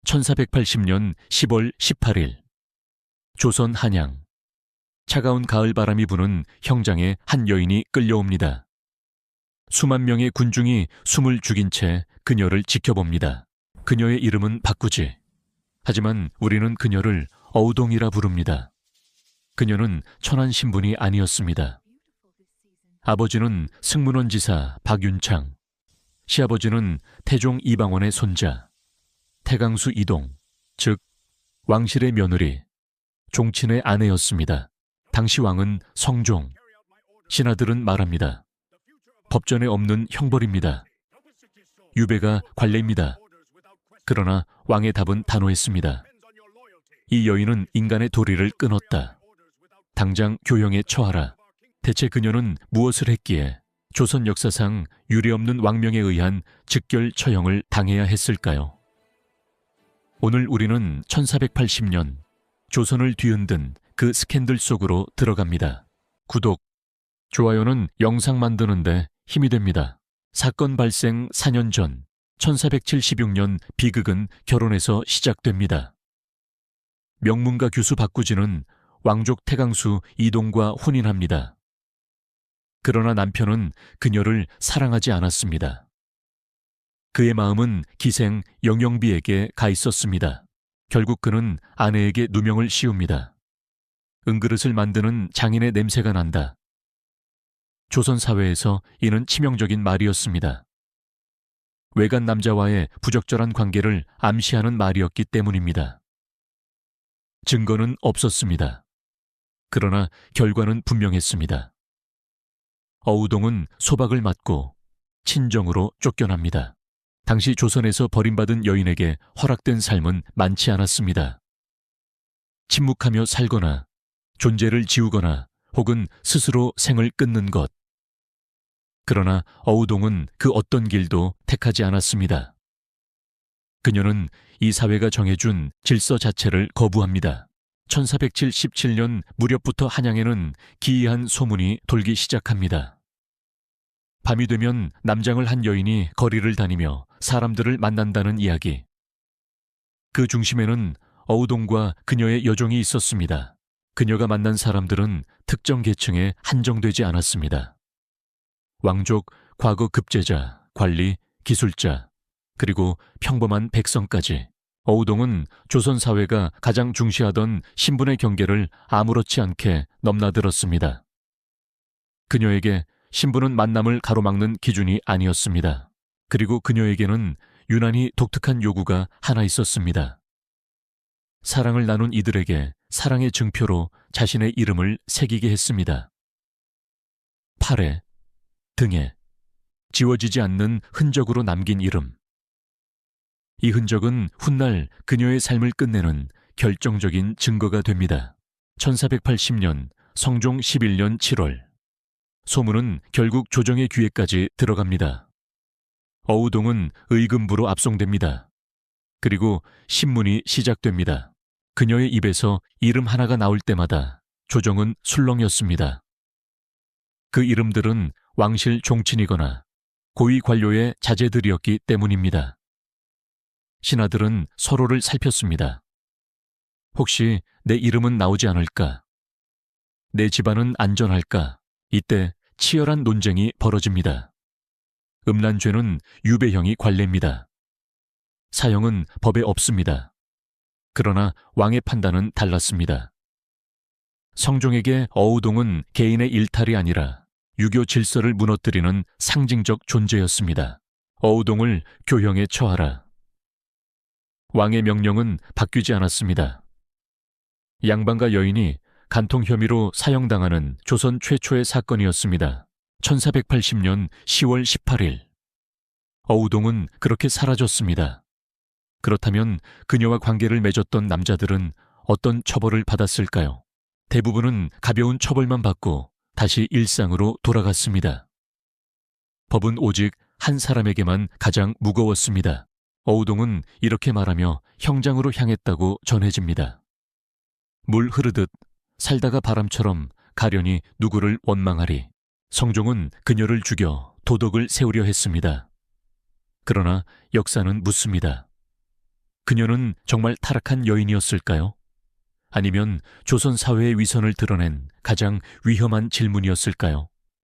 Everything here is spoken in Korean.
1480년 10월 18일 조선 한양. 차가운 가을 바람이 부는 형장에 한 여인이 끌려옵니다. 수만 명의 군중이 숨을 죽인 채 그녀를 지켜봅니다. 그녀의 이름은 박구지. 하지만 우리는 그녀를 어우동이라 부릅니다. 그녀는 천한 신분이 아니었습니다. 아버지는 승문원지사 박윤창, 시아버지는 태종 이방원의 손자, 태강수 이동, 즉 왕실의 며느리, 종친의 아내였습니다. 당시 왕은 성종, 신하들은 말합니다. 법전에 없는 형벌입니다. 유배가 관례입니다. 그러나 왕의 답은 단호했습니다. 이 여인은 인간의 도리를 끊었다. 당장 교형에 처하라. 대체 그녀는 무엇을 했기에 조선 역사상 유례없는 왕명에 의한 즉결 처형을 당해야 했을까요? 오늘 우리는 1480년 조선을 뒤흔든 그 스캔들 속으로 들어갑니다. 구독, 좋아요는 영상 만드는데 힘이 됩니다. 사건 발생 4년 전 1476년 비극은 결혼에서 시작됩니다. 명문가 교수 박구지는 왕족 태강수 이동과 혼인합니다. 그러나 남편은 그녀를 사랑하지 않았습니다. 그의 마음은 기생 영영비에게 가 있었습니다. 결국 그는 아내에게 누명을 씌웁니다. 은그릇을 만드는 장인의 냄새가 난다. 조선 사회에서 이는 치명적인 말이었습니다. 외간 남자와의 부적절한 관계를 암시하는 말이었기 때문입니다. 증거는 없었습니다. 그러나 결과는 분명했습니다. 어우동은 소박을 맞고 친정으로 쫓겨납니다. 당시 조선에서 버림받은 여인에게 허락된 삶은 많지 않았습니다. 침묵하며 살거나 존재를 지우거나 혹은 스스로 생을 끊는 것. 그러나 어우동은 그 어떤 길도 택하지 않았습니다. 그녀는 이 사회가 정해준 질서 자체를 거부합니다. 1477년 무렵부터 한양에는 기이한 소문이 돌기 시작합니다. 밤이 되면 남장을 한 여인이 거리를 다니며 사람들을 만난다는 이야기. 그 중심에는 어우동과 그녀의 여종이 있었습니다. 그녀가 만난 사람들은 특정 계층에 한정되지 않았습니다. 왕족, 과거 급제자, 관리, 기술자, 그리고 평범한 백성까지. 어우동은 조선 사회가 가장 중시하던 신분의 경계를 아무렇지 않게 넘나들었습니다. 그녀에게 신분은 만남을 가로막는 기준이 아니었습니다. 그리고 그녀에게는 유난히 독특한 요구가 하나 있었습니다. 사랑을 나눈 이들에게 사랑의 증표로 자신의 이름을 새기게 했습니다. 팔에, 등에 지워지지 않는 흔적으로 남긴 이름. 이 흔적은 훗날 그녀의 삶을 끝내는 결정적인 증거가 됩니다. 1480년 성종 11년 7월 소문은 결국 조정의 귀에까지 들어갑니다. 어우동은 의금부로 압송됩니다. 그리고 신문이 시작됩니다. 그녀의 입에서 이름 하나가 나올 때마다 조정은 술렁였습니다. 그 이름들은 왕실 종친이거나 고위 관료의 자제들이었기 때문입니다. 신하들은 서로를 살폈습니다. 혹시 내 이름은 나오지 않을까? 내 집안은 안전할까? 이때 치열한 논쟁이 벌어집니다. 음란죄는 유배형이 관례입니다. 사형은 법에 없습니다. 그러나 왕의 판단은 달랐습니다. 성종에게 어우동은 개인의 일탈이 아니라 유교 질서를 무너뜨리는 상징적 존재였습니다. 어우동을 교형에 처하라. 왕의 명령은 바뀌지 않았습니다. 양반과 여인이 간통 혐의로 사형당하는 조선 최초의 사건이었습니다. 1480년 10월 18일. 어우동은 그렇게 사라졌습니다. 그렇다면 그녀와 관계를 맺었던 남자들은 어떤 처벌을 받았을까요? 대부분은 가벼운 처벌만 받고 다시 일상으로 돌아갔습니다. 법은 오직 한 사람에게만 가장 무거웠습니다. 어우동은 이렇게 말하며 형장으로 향했다고 전해집니다. 물 흐르듯 살다가 바람처럼 가련히 누구를 원망하리. 성종은 그녀를 죽여 도덕을 세우려 했습니다. 그러나 역사는 묻습니다. 그녀는 정말 타락한 여인이었을까요? 아니면 조선 사회의 위선을 드러낸 가장 위험한 질문이었을까요?